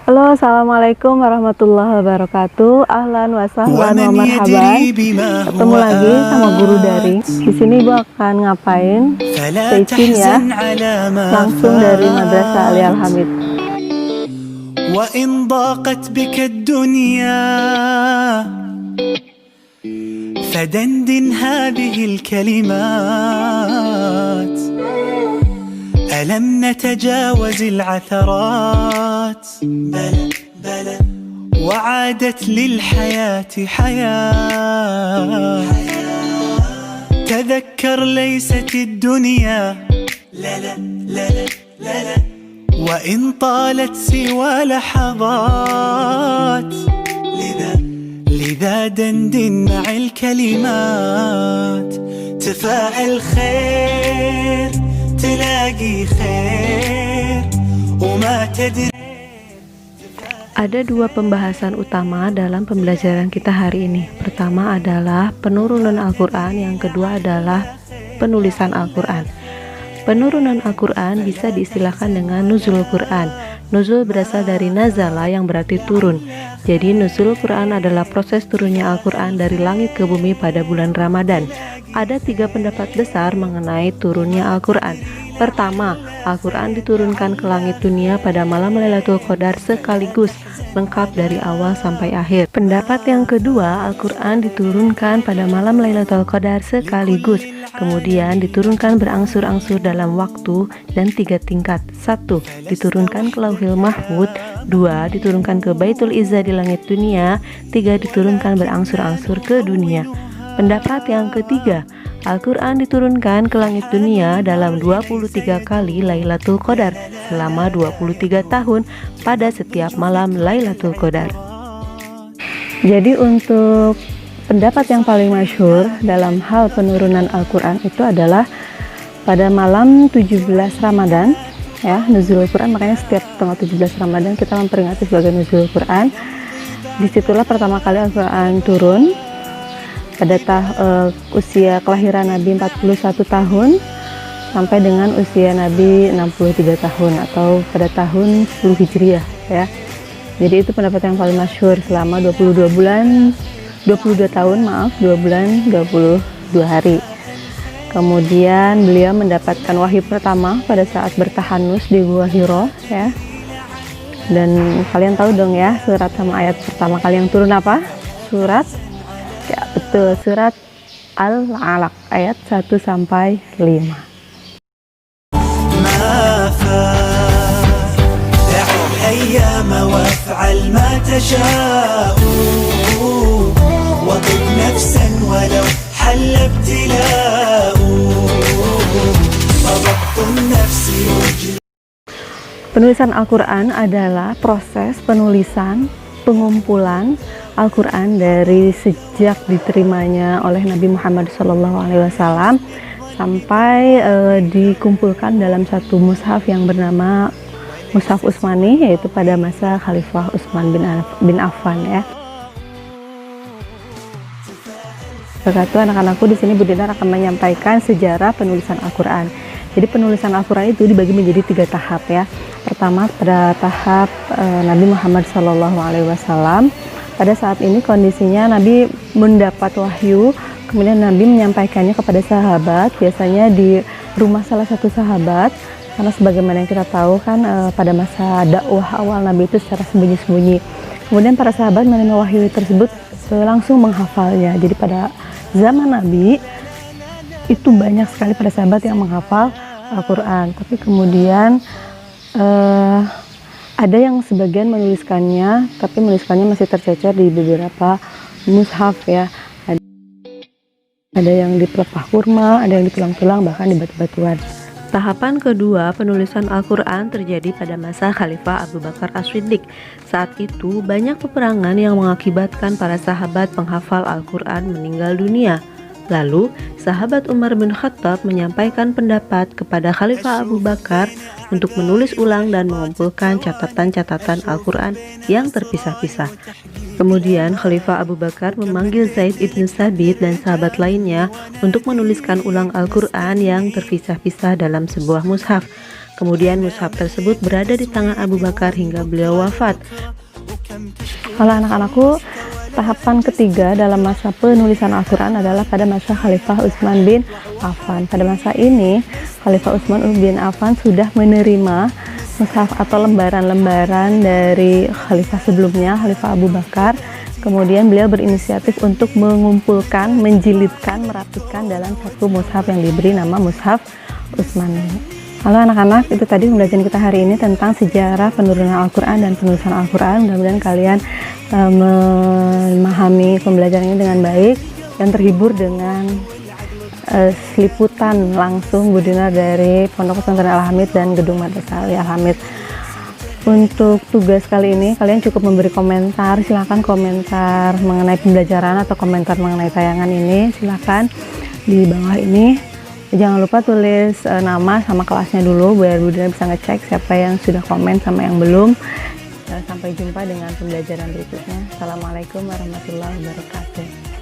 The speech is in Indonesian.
Halo, assalamualaikum warahmatullahi wabarakatuh. Ahlan wa sahlan wa marhaban. Ketemu lagi sama guru daring. Di sini Ibu akan ngapain? Stay tune ya. Langsung dari Madrasah Ali Al-Hamid. وإن ضاقت بك الدنيا فدندن هذه الكلمات ألم نتجاوز العثرات بلى بلى وعادت للحياة حياة تذكر ليست الدنيا لا لا لا لا لا, لا وإن طالت سوى لحظات لذا دندن مع الكلمات تفاعل خير تلاقي خير وما تدري. Ada dua pembahasan utama dalam pembelajaran kita hari ini. Pertama adalah penurunan Al-Quran, yang kedua adalah penulisan Al-Quran. Penurunan Al-Quran bisa diistilahkan dengan nuzul Quran. Nuzul berasal dari nazala yang berarti turun. Jadi nuzul Quran adalah proses turunnya Al-Quran dari langit ke bumi pada bulan Ramadan. Ada 3 pendapat besar mengenai turunnya Al-Quran. Pertama, Al-Quran diturunkan ke langit dunia pada malam Lailatul Qadar sekaligus, lengkap dari awal sampai akhir. Pendapat yang kedua, Al-Quran diturunkan pada malam Lailatul Qadar sekaligus, kemudian diturunkan berangsur-angsur dalam waktu dan 3 tingkat. 1. Diturunkan ke Lauhil Mahfud. 2. Diturunkan ke Baitul Izzah di langit dunia. 3. Diturunkan berangsur-angsur ke dunia. Pendapat yang ketiga, Al-Quran diturunkan ke langit dunia dalam 23 kali Lailatul Qadar selama 23 tahun pada setiap malam Lailatul Qadar. Jadi untuk pendapat yang paling masyhur dalam hal penurunan Al-Quran itu adalah pada malam 17 Ramadan, ya, nuzul Quran. Makanya setiap tanggal 17 Ramadan kita memperingati sebagai nuzul Quran. Disitulah pertama kali Al-Quran turun pada usia kelahiran Nabi 41 tahun sampai dengan usia Nabi 63 tahun atau pada tahun 10 Hijriah, ya. Jadi itu pendapat yang paling masyhur selama 22 tahun, 2 bulan 22 hari. Kemudian beliau mendapatkan wahyu pertama pada saat bertahanus di Gua Hiro, ya. Dan kalian tahu dong ya, surat sama ayat pertama kali yang turun apa? Ya betul, surat Al-Alaq ayat 1 sampai 5. Penulisan Al-Quran adalah proses penulisan, pengumpulan Al-Quran dari sejak diterimanya oleh Nabi Muhammad SAW sampai dikumpulkan dalam satu mushaf yang bernama Mushaf Utsmani, yaitu pada masa Khalifah Utsman bin Affan, ya. Berkata anak-anakku, di sini Bu Dinar akan menyampaikan sejarah penulisan Al-Quran. Jadi penulisan Al-Quran itu dibagi menjadi 3 tahap, ya. Pertama pada tahap Nabi Muhammad SAW. Pada saat ini kondisinya Nabi mendapat wahyu, kemudian Nabi menyampaikannya kepada sahabat, biasanya di rumah salah satu sahabat, karena sebagaimana yang kita tahu kan pada masa dakwah awal Nabi itu secara sembunyi-sembunyi. Kemudian para sahabat menerima wahyu tersebut langsung menghafalnya. Jadi pada zaman Nabi itu banyak sekali para sahabat yang menghafal Al-Quran, tapi kemudian ada yang sebagian menuliskannya, tapi menuliskannya masih tercecer di beberapa mushaf, ya. Ada yang di pelepah kurma, ada yang di tulang-tulang, bahkan di batu-batuan. Tahapan kedua penulisan Al-Quran terjadi pada masa Khalifah Abu Bakar As-Siddiq. Saat itu banyak peperangan yang mengakibatkan para sahabat penghafal Al-Quran meninggal dunia. Lalu, sahabat Umar bin Khattab menyampaikan pendapat kepada Khalifah Abu Bakar untuk menulis ulang dan mengumpulkan catatan-catatan Al-Quran yang terpisah-pisah. Kemudian Khalifah Abu Bakar memanggil Zaid ibn Sabit dan sahabat lainnya untuk menuliskan ulang Al-Quran yang terpisah-pisah dalam sebuah mushaf. Kemudian mushaf tersebut berada di tangan Abu Bakar hingga beliau wafat. Kalau anak-anakku, tahapan ketiga dalam masa penulisan Al-Quran adalah pada masa Khalifah Utsman bin Affan. Pada masa ini, Khalifah Utsman bin Affan sudah menerima mushaf atau lembaran-lembaran dari Khalifah sebelumnya, Khalifah Abu Bakar. Kemudian beliau berinisiatif untuk mengumpulkan, menjilidkan, merapikan dalam satu mushaf yang diberi nama Mushaf Utsman. Halo anak-anak, itu tadi pembelajaran kita hari ini tentang sejarah penurunan Al-Quran dan penulisan Al-Quran. Mudah-mudahan kalian memahami pembelajaran ini dengan baik dan terhibur dengan seliputan langsung Bu Dinar dari Pondok Pesantren Al-Hamid dan Gedung Madrasah Al-Hamid. Untuk tugas kali ini kalian cukup memberi komentar, silahkan komentar mengenai pembelajaran atau komentar mengenai tayangan ini, silahkan di bawah ini. Jangan lupa tulis nama sama kelasnya dulu biar Bu Dinar bisa ngecek siapa yang sudah komen sama yang belum. Sampai jumpa dengan pembelajaran berikutnya. Assalamualaikum warahmatullahi wabarakatuh.